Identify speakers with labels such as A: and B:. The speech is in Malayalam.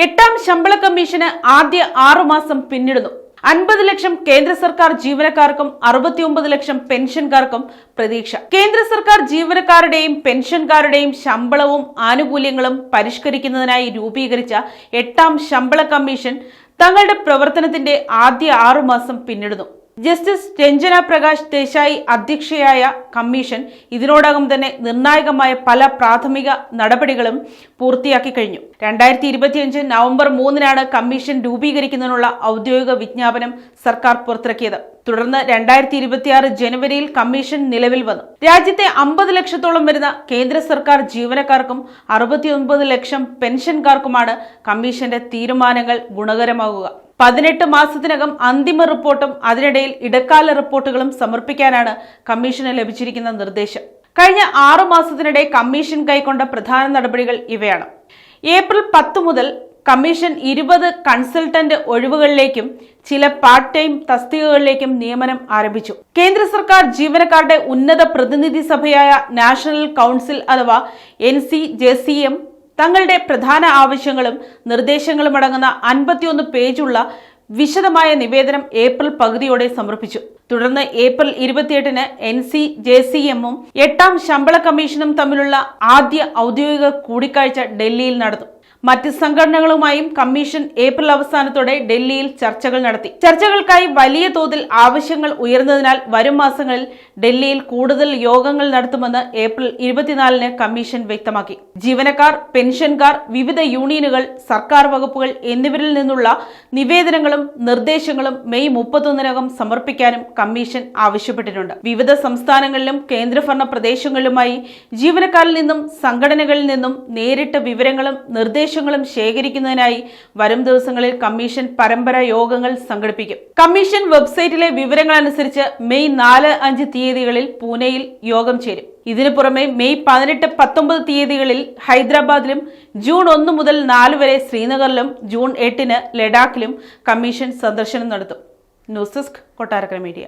A: എട്ടാം ശമ്പള കമ്മീഷന് ആദ്യ 6 മാസം പിന്നിടുന്നു. 50 ലക്ഷം കേന്ദ്ര സർക്കാർ ജീവനക്കാർക്കും 69 ലക്ഷം പെൻഷൻകാർക്കും പ്രതീക്ഷ. കേന്ദ്ര സർക്കാർ ജീവനക്കാരുടെയും പെൻഷൻകാരുടെയും ശമ്പളവും ആനുകൂല്യങ്ങളും പരിഷ്കരിക്കുന്നതിനായി രൂപീകരിച്ച എട്ടാം ശമ്പള കമ്മീഷൻ തങ്ങളുടെ പ്രവർത്തനത്തിന്റെ ആദ്യ 6 മാസം പിന്നിടുന്നു. ജസ്റ്റിസ് രഞ്ജന പ്രകാശ് ദേശായി അധ്യക്ഷയായ കമ്മീഷൻ ഇതിനോടകം തന്നെ നിർണായകമായ പല പ്രാഥമിക നടപടികളും പൂർത്തിയാക്കി കഴിഞ്ഞു. 2025 നവംബർ 3-നാണ് കമ്മീഷൻ രൂപീകരിക്കുന്നതിനുള്ള ഔദ്യോഗിക വിജ്ഞാപനം സർക്കാർ പുറത്തിറക്കിയത്. തുടർന്ന് 2026 ജനുവരിയിൽ കമ്മീഷൻ നിലവിൽ വന്നു. രാജ്യത്തെ 50 ലക്ഷത്തോളം വരുന്ന കേന്ദ്ര സർക്കാർ ജീവനക്കാർക്കും 69 ലക്ഷം പെൻഷൻകാർക്കുമാണ് കമ്മീഷന്റെ തീരുമാനങ്ങൾ ഗുണകരമാകുക. 18 മാസത്തിനകം അന്തിമ റിപ്പോർട്ടും അതിനിടയിൽ ഇടക്കാല റിപ്പോർട്ടുകളും സമർപ്പിക്കാനാണ് കമ്മീഷന് ലഭിച്ചിരിക്കുന്ന നിർദ്ദേശം. കഴിഞ്ഞ 6 മാസത്തിനിടെ കമ്മീഷൻ കൈക്കൊണ്ട പ്രധാന നടപടികൾ ഇവയാണ്. ഏപ്രിൽ 10 മുതൽ കമ്മീഷൻ 20 കൺസൾട്ടന്റ് ഒഴിവുകളിലേക്കും ചില പാർട്ട് ടൈം തസ്തികകളിലേക്കും നിയമനം ആരംഭിച്ചു. കേന്ദ്ര സർക്കാർ ജീവനക്കാരുടെ ഉന്നത പ്രതിനിധി സഭയായ നാഷണൽ കൗൺസിൽ അഥവാ NCJCM തങ്ങളുടെ പ്രധാന ആവശ്യങ്ങളും നിർദ്ദേശങ്ങളും അടങ്ങുന്ന 51 പേജുള്ള വിശദമായ നിവേദനം ഏപ്രിൽ പകുതിയോടെ സമർപ്പിച്ചു. തുടർന്ന് ഏപ്രിൽ 28-ന് NCJCM-ഉം എട്ടാം ശമ്പള കമ്മീഷനും തമ്മിലുള്ള ആദ്യ ഔദ്യോഗിക കൂടിക്കാഴ്ച ഡൽഹിയിൽ നടന്നു. മറ്റ് സംഘടനകളുമായും കമ്മീഷൻ ഏപ്രിൽ അവസാനത്തോടെ ഡൽഹിയിൽ ചർച്ചകൾ നടത്തി. ചർച്ചകൾക്കായി വലിയ തോതിൽ ആവശ്യങ്ങൾ ഉയർന്നതിനാൽ വരും മാസങ്ങളിൽ ഡൽഹിയിൽ കൂടുതൽ യോഗങ്ങൾ നടത്തുമെന്ന് ഏപ്രിൽ 24-ന് കമ്മീഷൻ വ്യക്തമാക്കി. ജീവനക്കാർ, പെൻഷൻകാർ, വിവിധ യൂണിയനുകൾ, സർക്കാർ വകുപ്പുകൾ എന്നിവരിൽ നിന്നുള്ള നിവേദനങ്ങളും നിർദ്ദേശങ്ങളും മെയ് 31-നകം സമർപ്പിക്കാനും കമ്മീഷൻ ആവശ്യപ്പെട്ടിട്ടുണ്ട്. വിവിധ സംസ്ഥാനങ്ങളിലും കേന്ദ്രഭരണ പ്രദേശങ്ങളിലുമായി ജീവനക്കാരിൽ നിന്നും സംഘടനകളിൽ നിന്നും നേരിട്ട് വിവരങ്ങളും നിർദ്ദേശങ്ങളും ശേഖരിക്കുന്നതിനായി വരും ദിവസങ്ങളിൽ കമ്മീഷൻ പരമ്പര യോഗങ്ങൾ സംഘടിപ്പിക്കും. കമ്മീഷൻ വെബ്സൈറ്റിലെ വിവരങ്ങൾ അനുസരിച്ച് മെയ് 4-5 തീയതികളിൽ പൂനെയിൽ യോഗം ചേരും. ഇതിനു പുറമെ മെയ് 18-19 തീയതികളിൽ ഹൈദരാബാദിലും, ജൂൺ 1 മുതൽ 4 വരെ ശ്രീനഗറിലും, ജൂൺ 8-ന് ലഡാക്കിലും കമ്മീഷൻ സന്ദർശനം നടത്തും. News desk, Kottarakkara media.